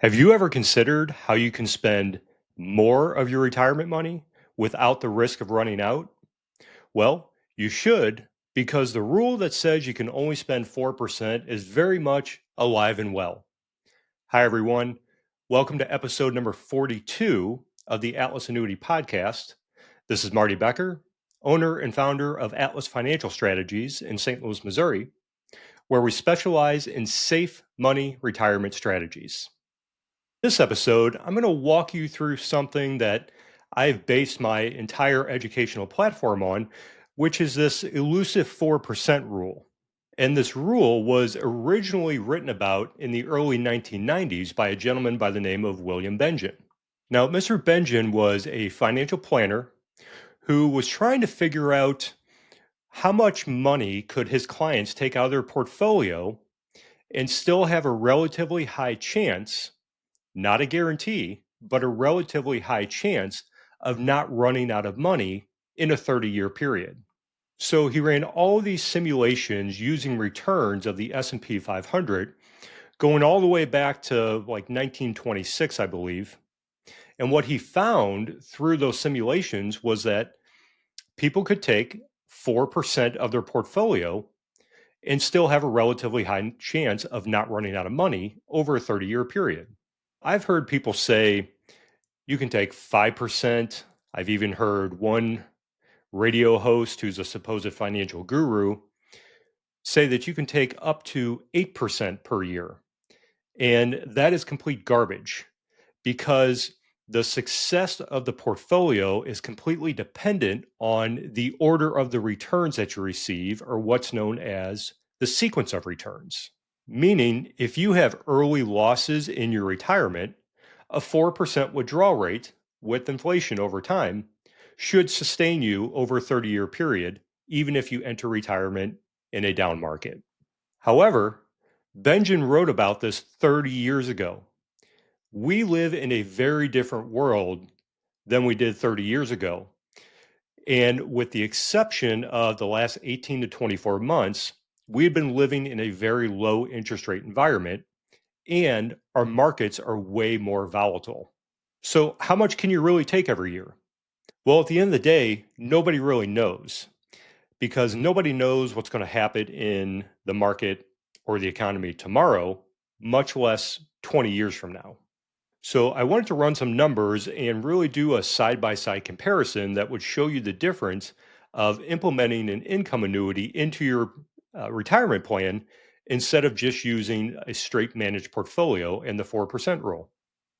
Have you ever considered how you can spend more of your retirement money without the risk of running out? Well, you should, because the rule that says you can only spend 4% is very much alive and well. Hi, everyone. Welcome to episode number 42 of the Atlas Annuity Podcast. This is Marty Becker, owner and founder of Atlas Financial Strategies in St. Louis, Missouri, where we specialize in safe money retirement strategies. This episode, I'm going to walk you through something that I've based my entire educational platform on, which is this elusive 4% rule. And this rule was originally written about in the early 1990s by a gentleman by the name of William Bengen. Now, Mr. Bengen was a financial planner who was trying to figure out how much money could his clients take out of their portfolio and still have a relatively high chance, not a guarantee, but a relatively high chance of not running out of money in a 30-year period. So he ran all these simulations using returns of the S&P 500 going all the way back to like 1926, I believe. And what he found through those simulations was that people could take 4% of their portfolio and still have a relatively high chance of not running out of money over a 30-year period. I've heard people say you can take 5%. I've even heard one radio host who's a supposed financial guru say that you can take up to 8% per year. And that is complete garbage because the success of the portfolio is completely dependent on the order of the returns that you receive, or what's known as the sequence of returns. Meaning, if you have early losses in your retirement, a 4% withdrawal rate with inflation over time should sustain you over a 30-year period, even if you enter retirement in a down market. However, Benjamin wrote about this 30 years ago. We live in a very different world than we did 30 years ago. And with the exception of the last 18 to 24 months, we've been living in a very low interest rate environment, and our markets are way more volatile. So, how much can you really take every year? Well, at the end of the day, nobody really knows because nobody knows what's going to happen in the market or the economy tomorrow, much less 20 years from now. So, I wanted to run some numbers and really do a side by side comparison that would show you the difference of implementing an income annuity into your retirement plan instead of just using a straight managed portfolio and the 4% rule.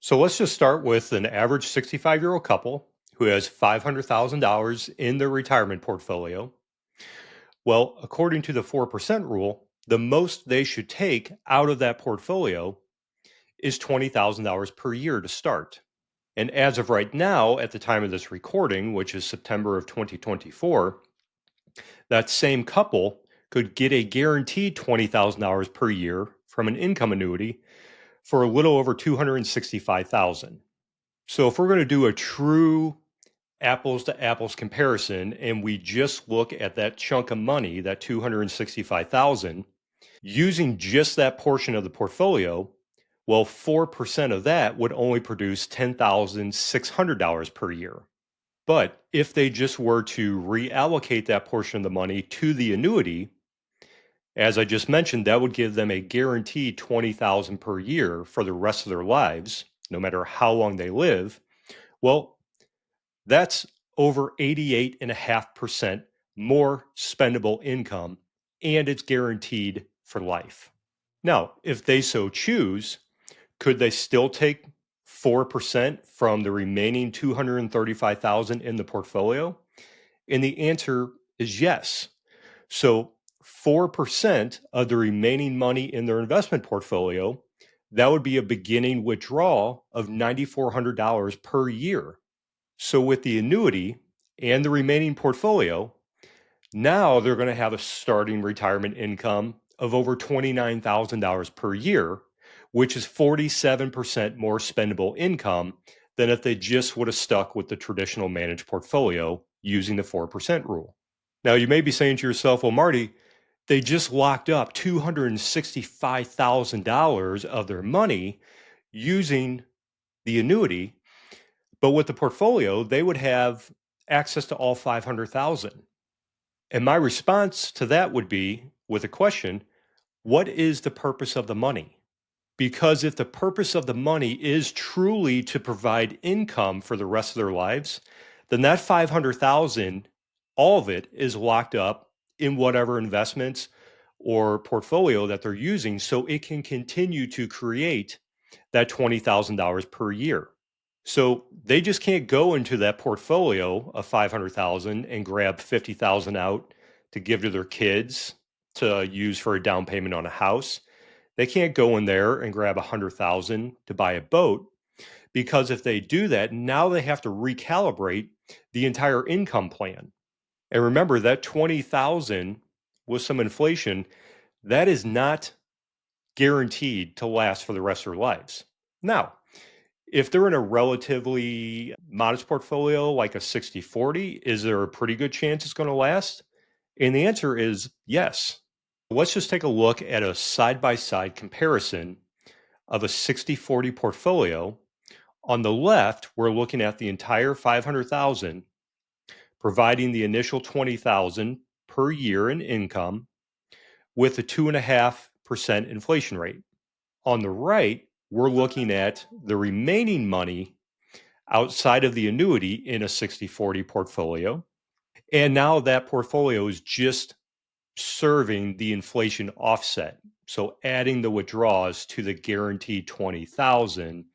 So let's just start with an average 65-year-old couple who has $500,000 in their retirement portfolio. Well, according to the 4% rule, the most they should take out of that portfolio is $20,000 per year to start. And as of right now, at the time of this recording, which is September of 2024, that same couple could get a guaranteed $20,000 per year from an income annuity for a little over $265,000. So if we're going to do a true apples to apples comparison and we just look at that chunk of money, that 265,000, using just that portion of the portfolio, well, 4% of that would only produce $10,600 per year. But if they just were to reallocate that portion of the money to the annuity, as I just mentioned, that would give them a guaranteed $20,000 per year for the rest of their lives, no matter how long they live. Well, that's over 88.5% more spendable income, and it's guaranteed for life. Now, if they so choose, could they still take 4% from the remaining 235,000 in the portfolio? And the answer is yes. So 4% of the remaining money in their investment portfolio, that would be a beginning withdrawal of $9,400 per year. So with the annuity and the remaining portfolio, now they're going to have a starting retirement income of over $29,000 per year, which is 47% more spendable income than if they just would have stuck with the traditional managed portfolio using the 4% rule. Now, you may be saying to yourself, well, Marty, they just locked up $265,000 of their money using the annuity, but with the portfolio, they would have access to all 500,000. And my response to that would be with a question, what is the purpose of the money? Because if the purpose of the money is truly to provide income for the rest of their lives, then that 500,000, all of it is locked up in whatever investments or portfolio that they're using so it can continue to create that $20,000 per year. So they just can't go into that portfolio of 500,000 and grab 50,000 out to give to their kids to use for a down payment on a house. They can't go in there and grab 100,000 to buy a boat because if they do that, now they have to recalibrate the entire income plan. And remember that 20,000 with some inflation, that is not guaranteed to last for the rest of their lives. Now, if they're in a relatively modest portfolio, like a 60/40, is there a pretty good chance it's going to last? And the answer is yes. Let's just take a look at a side by side comparison of a 60/40 portfolio. On the left, we're looking at the entire 500,000, providing the initial 20,000 per year in income with a 2.5% inflation rate. On the right, we're looking at the remaining money outside of the annuity in a 60/40 portfolio. And now that portfolio is just serving the inflation offset. So adding the withdrawals to the guaranteed 20,000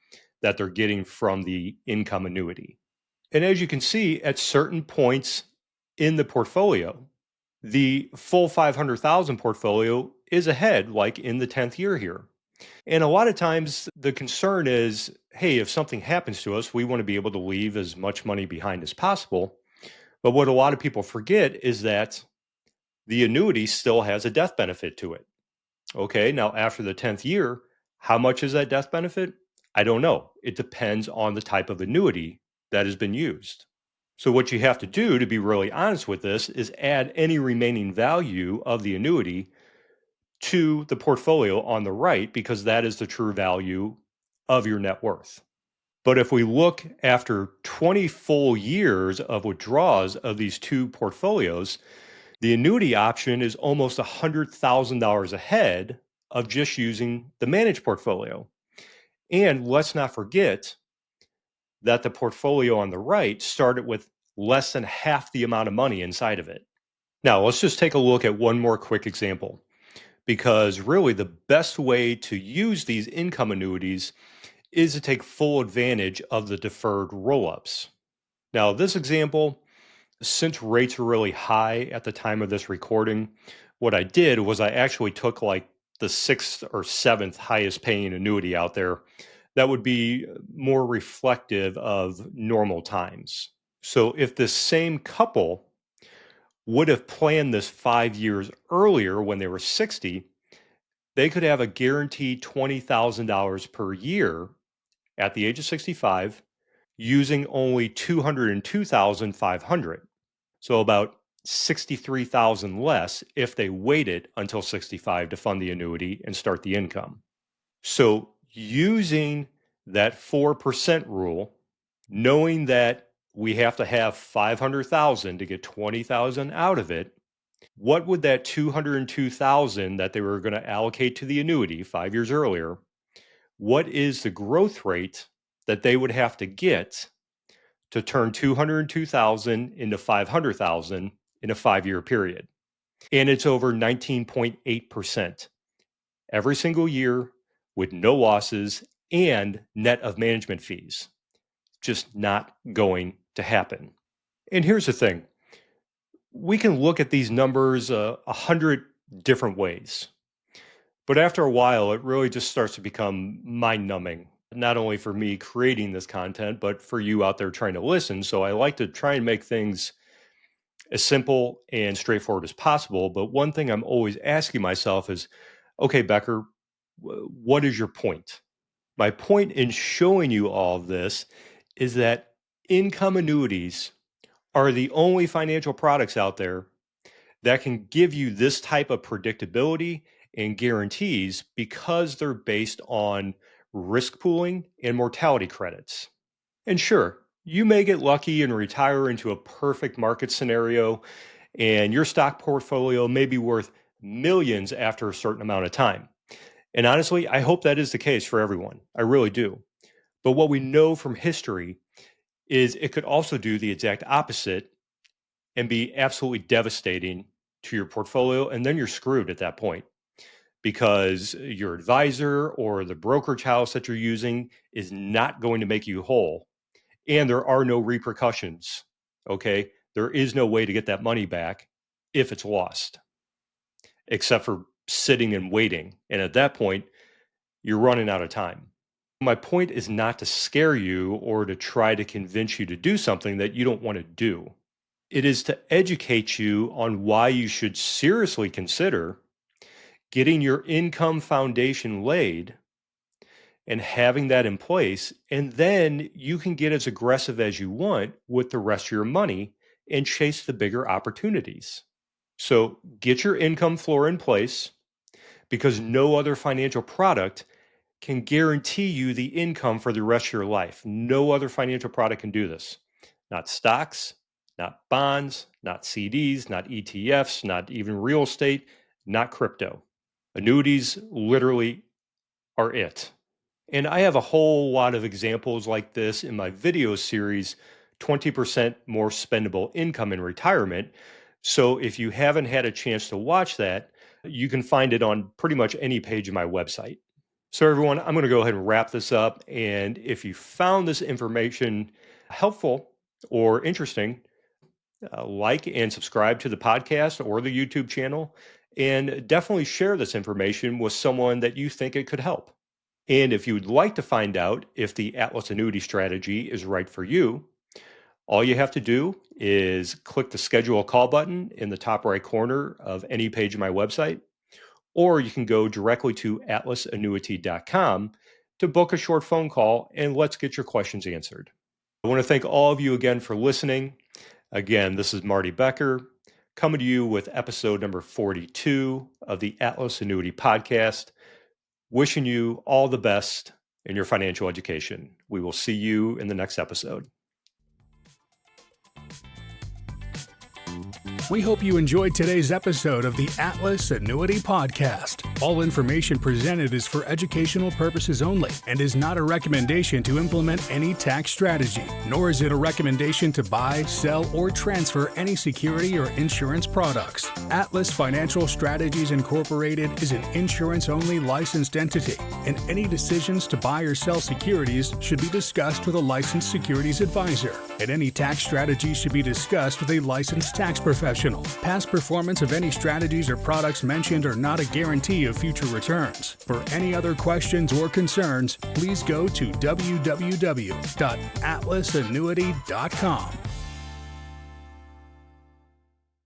that they're getting from the income annuity. And as you can see, at certain points in the portfolio, the full 500,000 portfolio is ahead, like in the 10th year here. And a lot of times the concern is, hey, if something happens to us, we want to be able to leave as much money behind as possible. But what a lot of people forget is that the annuity still has a death benefit to it. Okay, now after the 10th year, how much is that death benefit? I don't know. It depends on the type of annuity that has been used. So, what you have to do to be really honest with this is add any remaining value of the annuity to the portfolio on the right, because that is the true value of your net worth. But if we look after 20 full years of withdrawals of these two portfolios, the annuity option is almost $100,000 ahead of just using the managed portfolio. And let's not forget that the portfolio on the right started with less than half the amount of money inside of it. Now, let's just take a look at one more quick example, because really the best way to use these income annuities is to take full advantage of the deferred roll-ups. Now, this example, since rates were really high at the time of this recording, what I did was I actually took like the sixth or seventh highest paying annuity out there that would be more reflective of normal times. So if this same couple would have planned this 5 years earlier when they were 60, they could have a guaranteed $20,000 per year at the age of 65 using only 202,500. So about 63,000 less if they waited until 65 to fund the annuity and start the income. So using that 4% rule, knowing that we have to have 500,000 to get 20,000 out of it, what would that 202,000 that they were going to allocate to the annuity 5 years earlier, what is the growth rate that they would have to get to turn 202,000 into 500,000 in a 5-year period? And it's over 19.8% every single year with no losses and net of management fees. Just not going to happen. And here's the thing. We can look at these numbers 100 different ways. But after a while, it really just starts to become mind numbing, not only for me creating this content, but for you out there trying to listen. So I like to try and make things as simple and straightforward as possible. But one thing I'm always asking myself is, okay, Becker, what is your point? My point in showing you all of this is that income annuities are the only financial products out there that can give you this type of predictability and guarantees because they're based on risk pooling, and mortality credits. And sure, you may get lucky and retire into a perfect market scenario, and your stock portfolio may be worth millions after a certain amount of time. And honestly, I hope that is the case for everyone. I really do. But what we know from history is it could also do the exact opposite and be absolutely devastating to your portfolio. And then you're screwed at that point because your advisor or the brokerage house that you're using is not going to make you whole. And there are no repercussions. Okay. There is no way to get that money back if it's lost, except for sitting and waiting. And at that point, you're running out of time. My point is not to scare you or to try to convince you to do something that you don't want to do. It is to educate you on why you should seriously consider getting your income foundation laid and having that in place. And then you can get as aggressive as you want with the rest of your money and chase the bigger opportunities. So get your income floor in place because no other financial product can guarantee you the income for the rest of your life. No other financial product can do this. Not stocks, not bonds, not CDs, not ETFs, not even real estate, not crypto. Annuities literally are it. And I have a whole lot of examples like this in my video series, 20% More Spendable Income in Retirement. So if you haven't had a chance to watch that, you can find it on pretty much any page of my website. So everyone, I'm going to go ahead and wrap this up. And if you found this information helpful or interesting, like and subscribe to the podcast or the YouTube channel, and definitely share this information with someone that you think it could help. And if you would like to find out if the Atlas annuity strategy is right for you, all you have to do is click the schedule a call button in the top right corner of any page of my website, or you can go directly to atlasannuity.com to book a short phone call and let's get your questions answered. I want to thank all of you again for listening. Again, this is Marty Becker coming to you with episode number 42 of the Atlas Annuity Podcast. Wishing you all the best in your financial education. We will see you in the next episode. We hope you enjoyed today's episode of the Atlas Annuity Podcast. All information presented is for educational purposes only and is not a recommendation to implement any tax strategy, nor is it a recommendation to buy, sell, or transfer any security or insurance products. Atlas Financial Strategies Incorporated is an insurance-only licensed entity, and any decisions to buy or sell securities should be discussed with a licensed securities advisor, and any tax strategy should be discussed with a licensed tax professional. Past performance of any strategies or products mentioned are not a guarantee of future returns. For any other questions or concerns, please go to www.atlasannuity.com.